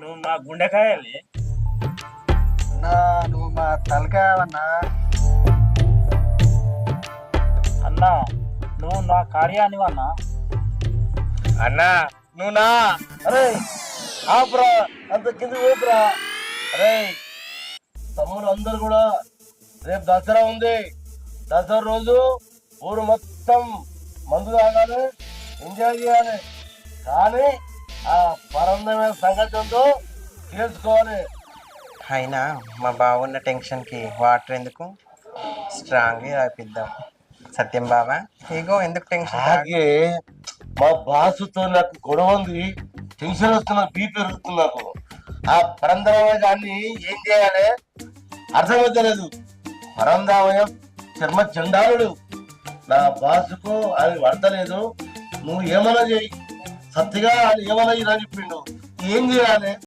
నువ్వు మా గుండెకాయలే. అన్నా నువ్వు మా తలకాయవన్నా. అన్నా నువ్వు నా కార్యానివి అన్నా. అన్నా నువ్వు నా అరే ఆపురా, అంత కింద ఊపురా. అరే తమ్ముడు అందరు కూడా రేపు దసరా ఉంది. దసరా రోజు ఊరు మొత్తం మందు తాగాలి, ఎంజాయ్ చేయాలి. కానీ ఆ పరందమైన సంగతి ఉందో తెలుసుకోవాలి. అయినా మా బావున్న టెన్షన్కి వాటర్ ఎందుకు, స్ట్రాంగ్ ఆపిద్దాం. సత్యం బావా ఇగో ఎందుకు టెన్షన్. అలాగే మా బాసుతో నాకు గొడవ ఉంది, టెన్షన్ వస్తున్నా, బీపీ పెరుగుతుంది నాకు. ఆ పరందరమైన దాన్ని ఏం చేయాలి అర్థమవుతలేదు. పరందామయ చర్మ చండాలుడు. నా బాసుకు అది పడతలేదు. నువ్వు ఏమన్నా చేయి, సత్తిగా అది ఏమన్నా ఇలా చెప్పిండు. ఏం చేయాలి?